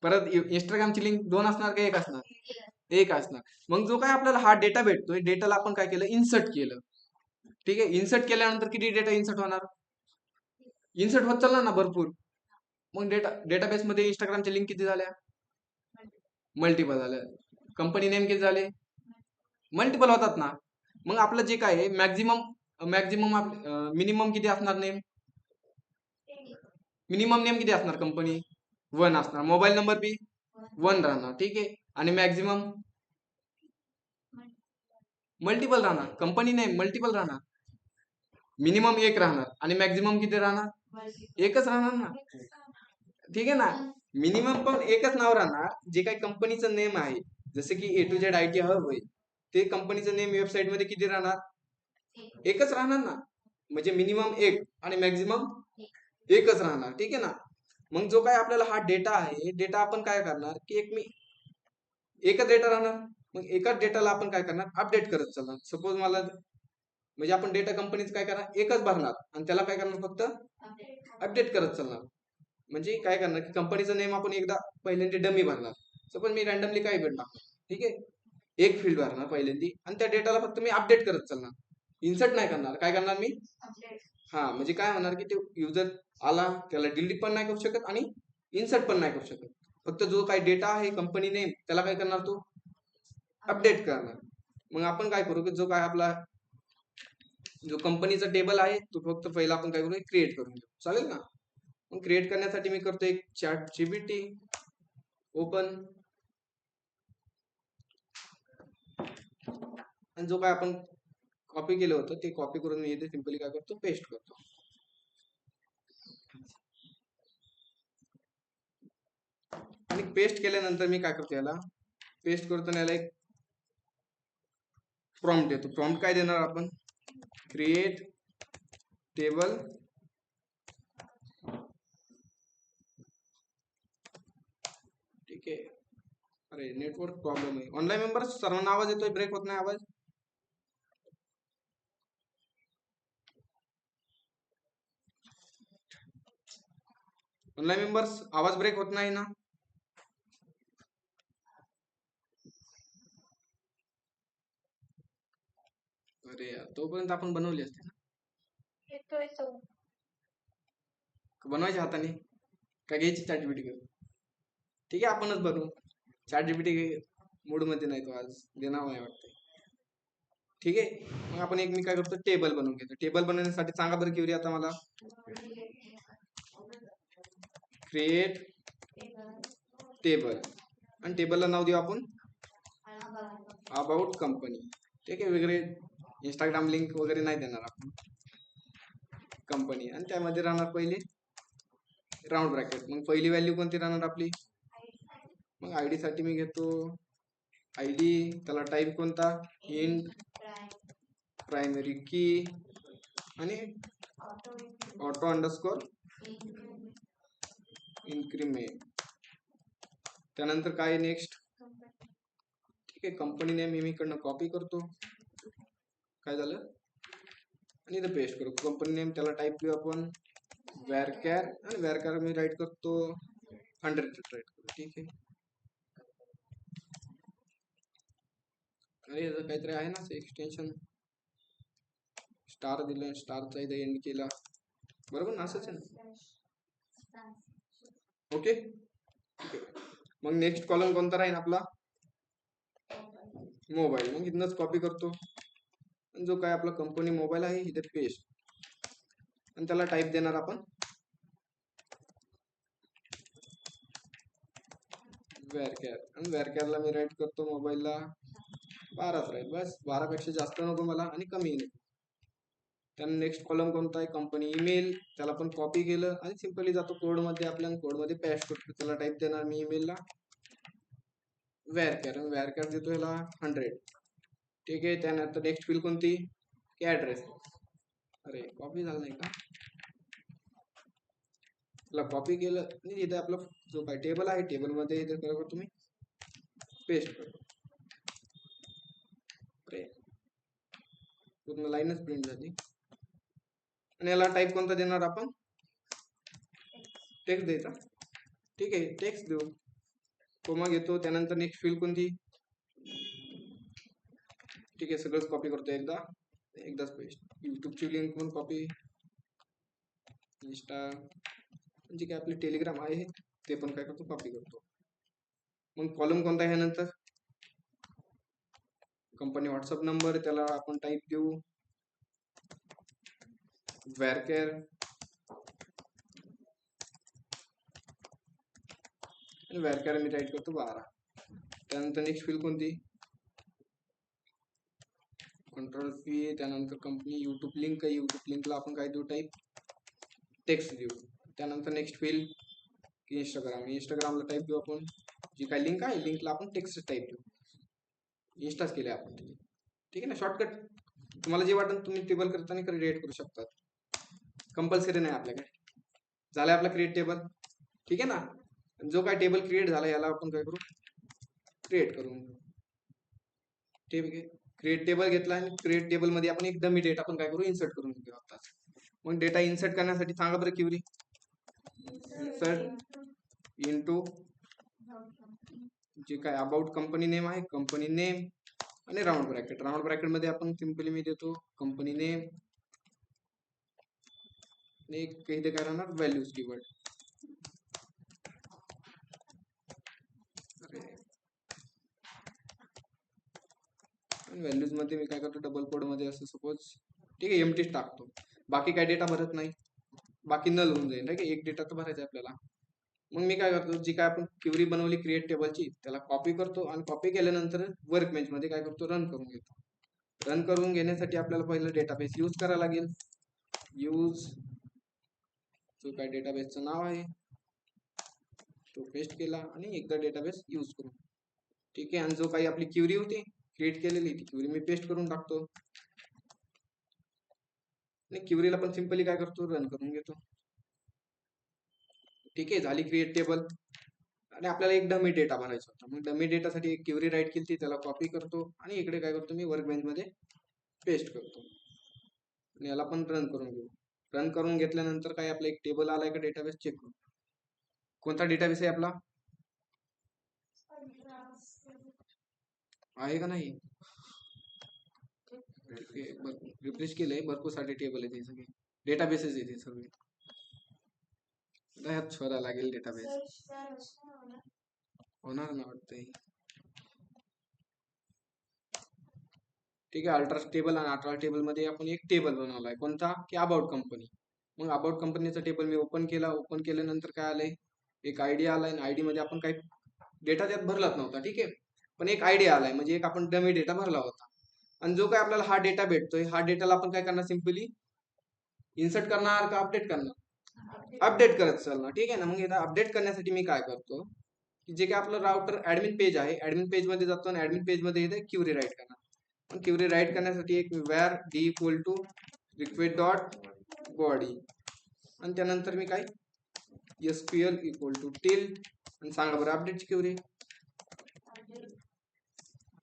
परत इंस्टाग्रामची लिंक 2 असणार का 1 असणार? 1 असणार. मग जो काय आपल्याला हा डेटा भेटतोय, डेटाला आपण काय केलं? इन्सर्ट केलं. ठीक आहे, इन्सर्ट केल्यानंतर किती डेटा इन्सर्ट होणार? इन्सर्ट होत चालणार ना भरपूर. मग डेटाबेस मध्ये इंस्टाग्रामच्या लिंक किती झाल्या? मल्टिपल झाल्या. कंपनी नेम किती झाले? मल्टिपल होतात ना. मग आपलं जे काय आहे मॅक्झिमम, मिनिमम किती असणार नेम? मिनिमम नेम किती असणार कंपनी? 1 असणार. मोबाईल नंबर बी 1 राहणार. ठीक आहे, आणि मॅक्झिमम मल्टिपल राहणार. कंपनी नेम मल्टिपल राहणार. मिनिमम 1 राहणार, आणि मॅक्झिमम किती राहणार? 1च राहणार ना. ठीक आहे ना, मिनिमम पण एकच नाव राहणार. जे काही कंपनीचं नेम आहे, जसं की A to Z IT hub होईल, ते कंपनीचं नेम वेबसाईट मध्ये किती राहणार? एकच राहणार ना. म्हणजे मिनिमम 1 आणि मॅक्झिमम एकच राहणार. ठीक आहे ना. मग जो काय आपल्याला हा डेटा आहे, डेटा आपण काय करणार की एकच डेटा राहणार. मग एकाच डेटाला आपण काय करणार? अपडेट करत चालणार. सपोज मला, म्हणजे आपण डेटा कंपनीचं काय करणार? एकच भरणार, आणि त्याला काय करणार? फक्त अपडेट करत चालणार. म्हणजे काय करणार की कंपनीचं नेम आपण एकदा पहिल्यांदा डमी भरणार. सपोज मी रॅन्डमली काय भेटणार, ठीक आहे, एक फील्ड भरणार पहिल्यांदी, आणि त्या डेटाला फक्त मी अपडेट करत चालणार. इन्सर्ट नाही करणार. काय करणार मी? हा, म्हणजे काय होणार की ते युजर आला, त्याला डिलीट पण नाही करू शकत आणि इन्सर्ट पण नाही करू शकत. फक्त जो काही डेटा आहे कंपनी नेम, त्याला काय करणार? तो अपडेट करणार. मग आपण काय करू की जो काय आपला जो कंपनीचा टेबल आहे, तो फक्त पहिला आपण काय करू? क्रिएट करून घेऊ. चालेल ना? मग क्रिएट करण्यासाठी मी करतो एक ChatGPT ओपन, आणि जो काय आपण कॉपी केलं होतं ते कॉपी करून मी इथे सिंपली काय करतो? पेस्ट करतो. आणि पेस्ट केल्यानंतर मी काय करतो? याला पेस्ट करतो, याला एक प्रॉम्प्ट देतो. प्रॉम्प्ट काय देणार आपण? क्रिएट टेबल ठीक आहे. अरे नेटवर्क प्रॉब्लेम आहे. ऑनलाईन मेंबर सर्वांना आवाज येतोय? ब्रेक होत नाही आवाज? ऑनलाईन मेंबर्स आवाज ब्रेक होत नाही ना? अरे यार, तोपर्यंत आपण बनवली असते ना. बनवायच्या हाताने का घ्यायची चॅट जीपीटी घेऊन. ठीक आहे, आपणच बनवू. चॅट जीपीटी मूड मध्ये नाही तो आज, देणार नाही वाटतं. ठीक आहे, मग आपण एक मी काय करतो, टेबल बनवून घेतो. टेबल बनवण्यासाठी सांगा बरं क्युरी आता मला. क्रिएट टेबल, आणि टेबलला नाव देऊ आपण अबाउट कंपनी. ठीक आहे, वगैरे इंस्टाग्राम लिंक वगैरे नाही देणार आपण. कंपनी, आणि त्यामध्ये राहणार पहिले राऊंड ब्रॅकेट. मग पहिली व्हॅल्यू कोणती राहणार आपली. मग आयडी साठी मी घेतो आयडी, त्याला टाईप कोणता, इंट प्रायमरी की आणि ऑटो अंडरस्कोर इन्क्रीमेंट. त्यानंतर काय नेक्स्ट. ठीक आहे, कंपनी नेम मी इकडनं कॉपी करतो. काय झालं, आणि इथं पेस्ट करू कंपनी नेम. त्याला टाईप करू आपण वॅरकॅर, आणि वॅरकॅर मी राईट करतो 100 राईट करू. ठीक आहे, अरे याचं काहीतरी आहे ना एक्सटेन्शन. स्टार दिलं, स्टारचा इथं एंड केला, बरोबर ना, असंच आहे ना. ओके, ठीक आहे. मग नेक्स्ट कॉलम कोणता राहील आपला, मोबाईल. मग इथनच कॉपी करतो, जो काय आपला कंपनी मोबाईल आहे इथे पेस्ट, आणि त्याला टाईप देणार आपण वॅरकॅर, आणि वॅरकॅरला मी राईट करतो मोबाईलला 12च राहील, बस. 12 पेक्षा जास्त नको मला आणि कमी नको. त्यानंतर नेक्स्ट कॉलम कोणता आहे, कंपनी ईमेल. त्याला पण कॉपी केलं आणि सिंपली जातो कोड मध्ये, आपल्या कोड मध्ये पेस्ट करतो. त्याला टाईप देणार मी ईमेलला वॅरकॅर, आणि वॅरकॅर देतो याला 100. ठीक आहे, त्यानंतर नेक्स्ट फील्ड कोणती, की ऍड्रेस. अरे कॉपी झालं नाही का, त्याला कॉपी केलं आणि इथे आपला जो काय टेबल आहे, टेबल मध्ये इथे काय करतो मी, पेस्ट करतो. अरे पूर्ण लाईनच प्रिंट झाली. आणि याला टाईप कोणता देणार आपण, टेक्स्ट द्यायचा. ठीक आहे, टेक्स्ट देऊ, कोमा घेतो. त्यानंतर नेक्स्ट फील्ड कोणती. ठीक आहे, सगळंच कॉपी करतो एकदाच पेस्ट. युट्यूबची लिंक पण कॉपी, इंस्टा म्हणजे काय आपले टेलिग्राम आहे ते पण काय करतो, कॉपी करतो. मग कॉलम कोणता आहे नंतर, कंपनी व्हॉट्सअप नंबर. त्याला आपण टाईप देऊ वॅरकॅर, आणि वॅरकॅर मी टाईप करतो 12. त्यानंतर नेक्स्ट फील्ड कोणती, कंट्रोल पी. त्यानंतर कंपनी युट्यूब लिंक आहे, युट्यूब लिंकला आपण काय देऊ, टाईप टेक्स्ट देऊ. त्यानंतर नेक्स्ट फील्ड इंस्टाग्राम, इंस्टाग्रामला टाईप देऊ आपण जी काय लिंक आहे, लिंकला आपण टेक्स्ट टाईप देऊ. इंस्टाच केले आपण, ठीक आहे ना, शॉर्टकट. तुम्हाला जे वाटेल तुम्ही टेबल करताना क्रिएट करू शकतात, कंपल्सरी नाही आपल्याकडे. झालं आपला क्रिएट टेबल. ठीक आहे ना, जो काय टेबल क्रिएट झाला याला आपण काय करू, क्रिएट करून. ठीक आहे, क्रिएट टेबल घेतला, आणि क्रिएट टेबल मध्ये आपण एक डमी डेटा आपण काय करू, इन्सर्ट करून घेऊ आता. मग डेटा इन्सर्ट करण्यासाठी सांगा बरं क्युरी. इन्सर्ट इनटू जे काय अबाउट कंपनी नेम आहे, कंपनी नेम, आणि राऊंड ब्रॅकेट. राऊंड ब्रॅकेट मध्ये आपण सिंपली मी देतो कंपनी नेम, एक इथे काय राहणार, व्हॅल्यूज कीवर्ड. व्हॅल्यूज मध्ये मी काय करतो, डबल कोड मध्ये असं सपोज. ठीक आहे, एमटीच टाकतो, बाकी काय डेटा भरत नाही, बाकी नल होऊन जाईल. ठीक आहे, एक डेटा तर भरायचा आपल्याला. मग मी काय करतो, जी काय आपण क्युरी बनवली क्रिएट टेबलची, त्याला कॉपी करतो, आणि कॉपी केल्यानंतर वर्क बेंच मध्ये काय करतो, रन करून घेतो. रन करून घेण्यासाठी आपल्याला पहिलं डेटाबेस यूज करायला लागेल. यूज जो काय डेटाबेसचं नाव आहे तो पेस्ट केला, आणि एकदा डेटाबेस यूज करू. ठीक आहे, आणि जो काही आपली क्युरी होती क्रिएट केलेली, ती क्युरी मी पेस्ट करून टाकतो, आणि क्युरीला पण सिंपली काय करतो, रन करून घेतो. ठीक आहे, झाली क्रिएट टेबल. आणि आपल्याला एक डमी डेटा भरायचा होता. मग डमी डेटासाठी एक क्युरी राईट केली, त्याला कॉपी करतो, आणि इकडे काय करतो, मी वर्क बेंच मध्ये पेस्ट करतो, आणि याला पण रन करून घेऊ. रन करून घेतल्यानंतर काय आपला एक टेबल आलाय का डेटाबेस चेक करू. कोणता डेटाबेस आहे आपला, आहे का नाही. ठीक आहे, रिफ्रेश केलंय, भरपूर सारे टेबल आहेत हे सगळे, डेटाबेसेस आहेत हे सगळे. आता ह्यात शोधा लागेल डेटाबेस. होणार ना वाटतंय. ठीक आहे, अल्ट्रा टेबल आणि अल्ट्रा टेबल मध्ये आपण एक टेबल बनवलाय, कोणता की अबाउट कंपनी. मग अबाउट कंपनीचा टेबल मी ओपन केला. ओपन केल्यानंतर काय आलंय, एक आयडी आलाय, आणि आयडी मध्ये आपण काही डेटा त्यात भरलाच नव्हता. ठीक आहे, पण एक आयडी आलाय, म्हणजे एक आपण डमी डेटा भरला होता. आणि जो काय आपल्याला हा डेटा भेटतोय, हा डेटाला आपण काय करणार, सिम्पली इन्सर्ट करणार का अपडेट करणार, अपडेट करत चालणार. ठीक आहे ना. मग याला अपडेट करण्यासाठी मी काय करतो, की जे काय आपलं राउटर ऍडमिन पेज आहे, ऍडमिन पेज मध्ये जातो आणि ऍडमिन पेज मध्ये येते क्युरी राईट करणार. पण क्युरी राईट करण्यासाठी एक var D equal to request dot body, आणि त्यानंतर मी काय एसक्यूएल इक्वल टू टिल, आणि सांगा बरं अपडेटची query,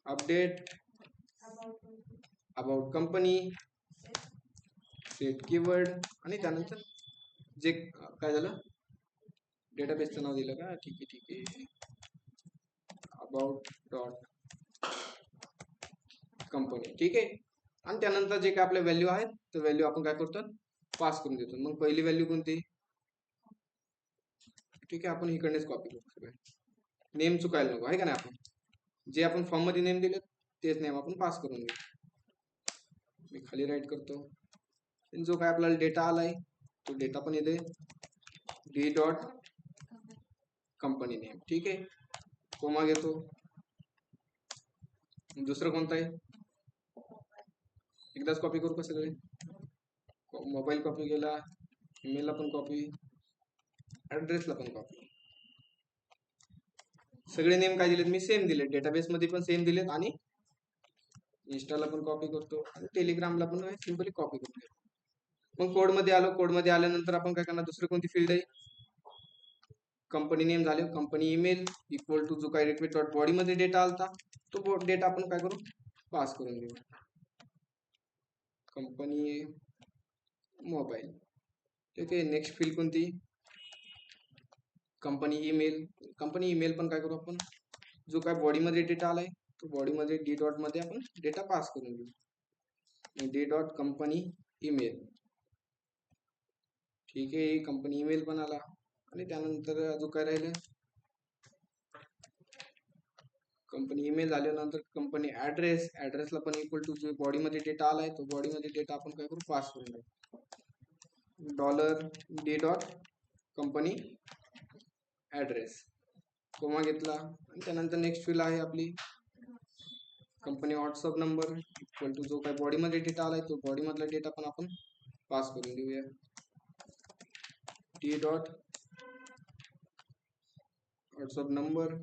update about company, set keyword, आणि त्यानंतर जे काय झालं, डेटाबेसचं नाव दिलं का, ठीक आहे, अबाउट डॉट कंपनी. ठीक आहे, आणि त्यानंतर जे काय आपले व्हॅल्यू आहेत, तर व्हॅल्यू आपण काय करतो, पास करून देतो. मग पहिली व्हॅल्यू कोणती, ठीक आहे, आपण इकडेच कॉपी करू सगळं, नेम चुकायला नको आहे का नाही. आपण जे आपण फॉर्म मध्ये नेम दिले तेच नेम आपण पास करून देऊ. मी खाली राईट करतो, जो काय आपल्याला डेटा आलाय तो डेटा पण येते डी डॉट कंपनी नेम. ठीक आहे, कोमा घेतो. दुसरं कोणतं आहे, एकदाच कॉपी करू का सगळे, मोबाईल कॉपी केला, ईमेलला पण कॉपी, ऍड्रेसला पण कॉपी, सगळे नेम काय दिलेत मी सेम दिलेत, डेटाबेस मध्ये पण सेम दिलेत, आणि इन्स्टाला पण कॉपी करतो, आणि टेलिग्रामला पण सिंपली कॉपी करतो. मग कोड मध्ये आलो, कोड मध्ये आल्यानंतर आपण काय करणार, दुसरी कोणती फील्ड आहे, कंपनी नेम झाले, कंपनी ईमेल इक्वल टू जो काय रिक्वेस्ट डॉट बॉडी मध्ये डेटा आलता तो डेटा आपण काय करू, पास करून घेऊ, कंपनी मोबाईल. ठीक आहे, नेक्स्ट फील्ड कोणती, कंपनी ईमेल. कंपनी ईमेल पण काय करू आपण, जो काय बॉडी मध्ये डेटा आलाय तो बॉडी मध्ये डी डॉट मध्ये आपण डेटा पास करून घेऊ, डी डॉट कंपनी ईमेल. ठीक आहे, कंपनी ईमेल पण आला, आणि त्यानंतर अजून काय राहिलं, कंपनी ईमेल झाल्यानंतर कंपनी ऍड्रेस, ऍड्रेसला पण इक्वल टू जो बॉडी मध्ये डेटा आलाय तो बॉडी मध्ये डेटा आपण काय करू, पास करून घेऊ, dollar D dot company address, comma घेतला, आणि त्यानंतर नेक्स्ट फील्ड आहे आपली company WhatsApp number equal to जो काय बॉडी मध्ये डेटा आलाय तो बॉडी मधला डेटा पण आपण पास करून देऊया, डी डॉट व्हॉट्सअप नंबर.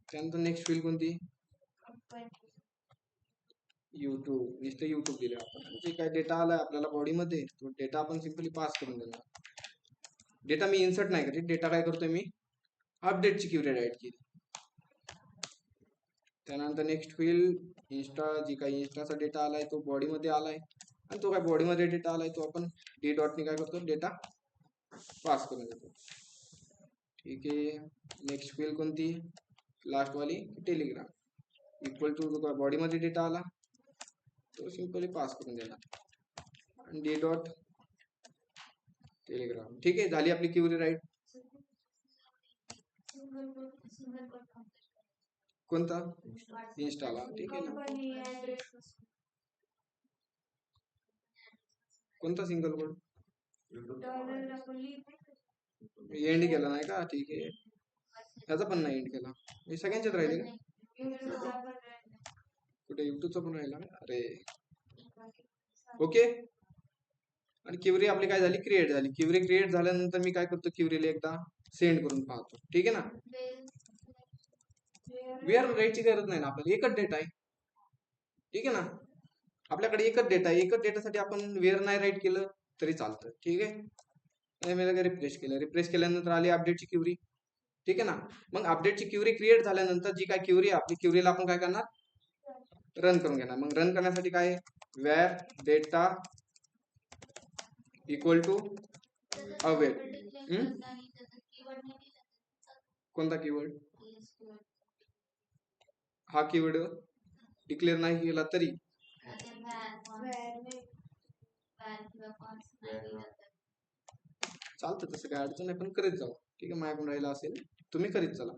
त्यानंतर नेक्स्ट फील्ड कोणती, युट्यूब, नुसतं युट्यूब दिले आपण, जे काय डेटा आलाय आपल्याला बॉडी मध्ये तो डेटा आपण सिंपली पास करून देणार. डेटा मी इन्सर्ट नाही करीत, डेटा काय करतोय मी अपडेटची क्युरी राईट केली. त्यानंतर नेक्स्ट फील्ड इन्स्टा, जी काही इन्स्टाचा डेटा आलाय तो बॉडी मध्ये आलाय, आणि तो काय बॉडी मध्ये डेटा आलाय तो आपण डी डॉटने काय करतो, डेटा पास करून देतो. ठीक आहे, नेक्स्ट फील्ड कोणती, लास्ट वाली टेलिग्राम इक्वल टू जो काय बॉडी मध्ये डेटा आला तो सिंपली पास करून देणार, आणि डी डॉट टेलिग्राम. ठीक आहे, झाली आपली क्युरी राईट. कोणता, इन्स्टाला. ठीक आहे ना, कोणता सिंगल कोड, एंड केला नाही का, ठीक आहे, ह्याचा पण नाही एंड केला, हे सगळ्यांच्याच राहिले का, कुठे युट्यूबचा पण राहिला, अरे ओके. आणि क्युरी आपली काय झाली, क्रिएट झाली. क्युरी क्रिएट झाल्यानंतर मी काय करतो, क्युरीला एकदा सेंड करून पाहतो. ठीक आहे ना, वेअर राईटची गरज नाही ना, आपल्याला एकच डेटा आहे. ठीक आहे ना, आपल्याकडे एकच डेटा आहे, एकच डेटासाठी आपण वेअर नाही राईट केलं तरी चालतं. ठीक आहे, मी रिफ्रेश केलं, रिफ्रेश केल्यानंतर आली अपडेटची क्युरी. ठीक आहे ना, मग अपडेटची क्युरी क्रिएट झाल्यानंतर जी काय क्युरी आपली, क्युरीला आपण काय करणार, रन करून घेणार. मग रन करण्यासाठी काय, var data equal to await. कोणता कीवर्ड, हा कीवर्ड डिक्लेअर नाही केला तरी चालतं, तसं काय अडचण नाही, पण करीत जाऊ. ठीक आहे, माझ्याकडून राहिला असेल तुम्ही करीत चला.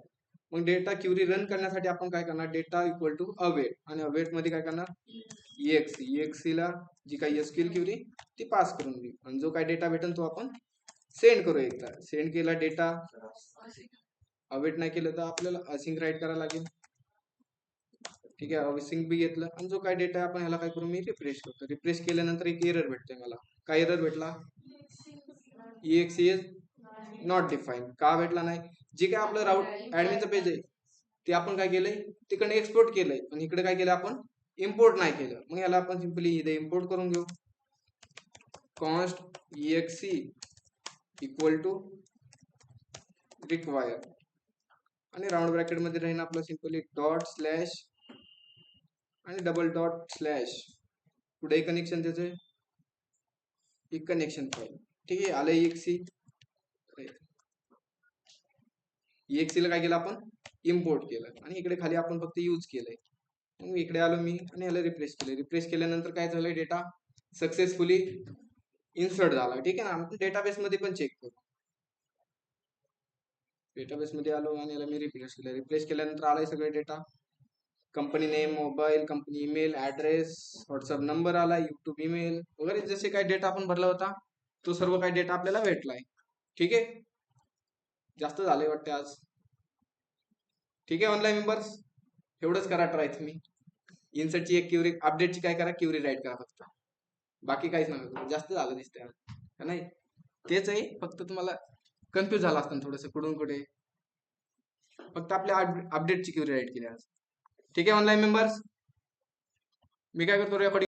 मग डेटा क्युरी रन करण्यासाठी आपण काय करणार, डेटा इक्वल टू अवेट, आणि अवेट मध्ये काय करणार, EXE ला जी काही एसक्यूएल क्युरी ती पास करून देऊ, आणि जो काय डेटा भेटेल तो आपण सेंड करू. एकदा सेंड केला डेटा, अवेट नाही केलं तर आपल्याला असिंक राईट करायला लागेल. ठीक आहे, असिंक बी घेतलं, आणि जो काय डेटा आपण ह्याला काय करू, मी रिफ्रेश करतो. रिफ्रेश केल्यानंतर एक एरर भेटते मला. काय एरर भेटला, EXE इज नॉट डिफाईन. का भेटला नाही, जे काय आपलं राऊट ऍडमिनचं पेज आहे ते आपण काय केलंय, तिकडे एक्सपोर्ट केलंय, आणि इकडे काय केलं आपण, इम्पोर्ट नाही केलं. मग याला आपण सिंपली इथे इम्पोर्ट करून घेऊ. Const EXE equal to require, आणि राऊंड ब्रॅकेट मध्ये राहील आपलं सिंपली डॉट स्लॅश आणि डबल डॉट स्लॅश, पुढे कनेक्शन त्याचे एक कनेक्शन फाईल. ठीक आहे, आलं EXE. EXE ला काय केलं आपण, इम्पोर्ट केलं, आणि इकडे खाली आपण फक्त यूज केलंय. मग इकडे आलो मी, आणि याला रिफ्रेश केलं. रिफ्रेश केल्यानंतर काय झालं, डेटा सक्सेसफुली इन्सर्ट झाला. ठीक आहे ना, आपण डेटाबेस मध्ये पण चेक करू. डेटाबेस मध्ये आलो, आणि याला मी रिफ्रेश केलं. रिफ्रेश केल्यानंतर आलाय सगळे data, company name, mobile, company email, address, WhatsApp number आला, युट्यूब ईमेल वगैरे जसे काही डेटा आपण भरला होता तो सर्व काही डेटा आपल्याला भेटलाय. ठीक आहे, जास्त झाले वाटते आज. ठीक आहे ऑनलाईन मेंबर्स, एवढंच करा ट्राय तुम्ही. इन्सर्टची एक क्युरी, अपडेटची काय करा, क्युरी राईट करा फक्त, बाकी काहीच नका. जास्त झालं दिसतंय का नाही, तेच आहे, फक्त तुम्हाला कन्फ्युज झाला असतं थोडंसं कुठून कुठे. फक्त आपल्या अपडेटची क्युरी राईट केली आज. ठीक आहे ऑनलाईन मेंबर्स, मी काय करतो, रेकॉर्डिंग